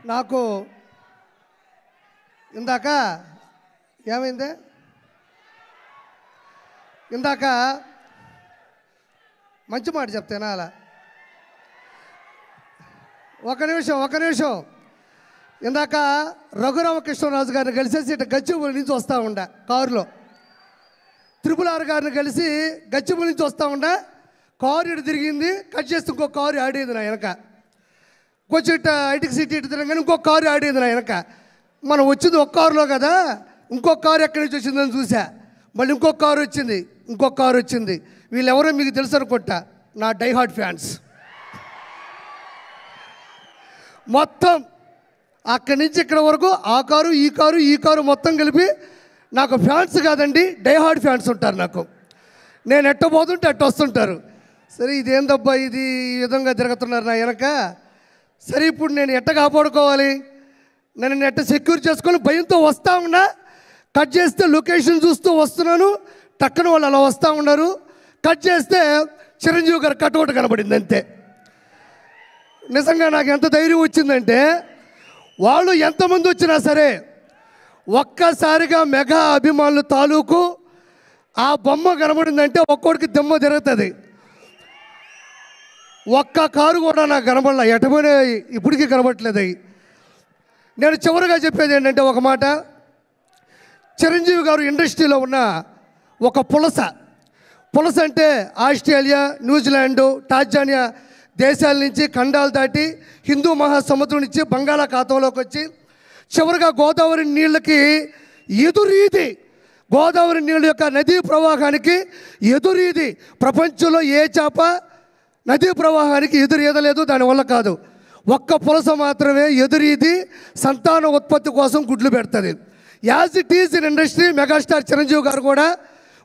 నాకు ఇందాక ఏమైంది? ఇందాక మంచి మాట చెప్తేనా అలా ఒక నిమిషం ఇందాక రఘురామకృష్ణరాజు గారిని కలిసేసి ఇటు గచ్చిబౌలి నుంచి వస్తూ ఉండ కారులో, త్రిపుల్ గారిని కలిసి గచ్చిబౌలి నుంచి వస్తూ ఉండ, కారు ఇటు తిరిగింది, కట్ చేస్తే ఇంకో కారు ఆడేది నా వెనక, కొంచెం ఇటు ఐటికి సిటీ ఇటు తిరగగానే ఇంకో కారు ఆడేది నా వెనక. మనం వచ్చింది ఒక కారులో కదా, ఇంకొక కారు ఎక్కడి నుంచి వచ్చిందని చూసా, మళ్ళీ ఇంకొక కారు వచ్చింది. వీళ్ళెవరో మీకు తెలుసు అనుకుంటా, నా డైహార్డ్ ఫ్యాన్స్. మొత్తం అక్కడి నుంచి ఇక్కడ వరకు ఆ కారు ఈ కారు మొత్తం కలిపి నాకు ఫ్యాన్స్ కాదండి, డైహార్డ్ ఫ్యాన్స్ ఉంటారు నాకు. నేను ఎట్ట పోతుంటే అట్ట వస్తుంటారు. సరే ఇదేందబ్బా ఇది ఈ విధంగా తిరుగుతున్నారు నా వెనక. సరే ఇప్పుడు నేను ఎట్ట కాపాడుకోవాలి, నేను ఎట్ట సెక్యూర్ చేసుకొని భయంతో వస్తూ ఉన్నా. కట్ చేస్తే లొకేషన్ చూస్తూ వస్తున్నాను, టక్కన వాళ్ళు అలా వస్తూ ఉన్నారు. కట్ చేస్తే చిరంజీవి గారు కటౌట్ కనబడింది అంతే. నిజంగా నాకు ఎంత ధైర్యం వచ్చిందంటే, వాళ్ళు ఎంతమంది వచ్చినా సరే ఒక్కసారిగా మెగా అభిమానులు తాలూకు ఆ బొమ్మ కనబడిందంటే ఒక్కోడికి దెమ్మ తిరుగుతుంది. ఒక్క కారు కూడా నాకు కనబడలే, ఎటపోయినా ఇప్పటికీ కనబడట్లేదు. నేను చివరిగా చెప్పేది ఏంటంటే ఒక మాట, చిరంజీవి గారు ఇండస్ట్రీలో ఉన్న ఒక పులస అంటే ఆస్ట్రేలియా, న్యూజిలాండు, టాంజానియా దేశాల నుంచి ఖండాలు దాటి హిందూ మహాసముద్రం నుంచి బంగాళాఖాతంలోకి వచ్చి చివరిగా గోదావరి నీళ్ళకి ఎదురీది, గోదావరి నీళ్ళ యొక్క నదీ ప్రవాహానికి ఎదురీది. ప్రపంచంలో ఏ చేప నదీ ప్రవాహానికి ఎదురీదలేదు, దానివల్ల కాదు. ఒక్క పులస మాత్రమే ఎదురీది సంతాన ఉత్పత్తి కోసం గుడ్లు పెడుతుంది. As it is in industry, megastar Chiranjeevi గారు కూడా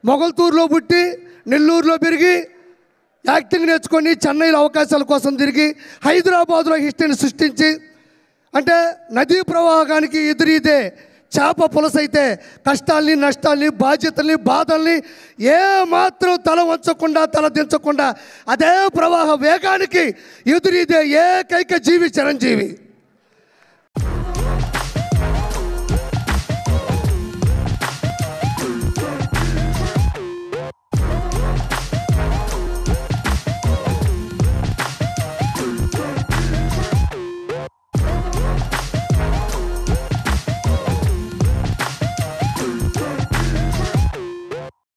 మొగల్తూరులో పుట్టి నెల్లూరులో పెరిగి యాక్టింగ్ నేర్చుకొని చెన్నైలో అవకాశాల కోసం తిరిగి హైదరాబాద్లో హిస్టరీని సృష్టించి, అంటే నదీ ప్రవాహానికి ఎదురీదే చేప పులస అయితే కష్టాల్ని, నష్టాల్ని, బాధ్యతల్ని, బాధల్ని ఏమాత్రం తల వంచకుండా, తల దించకుండా అదే ప్రవాహ వేగానికి ఎదురీదే ఏకైక జీవి చిరంజీవి.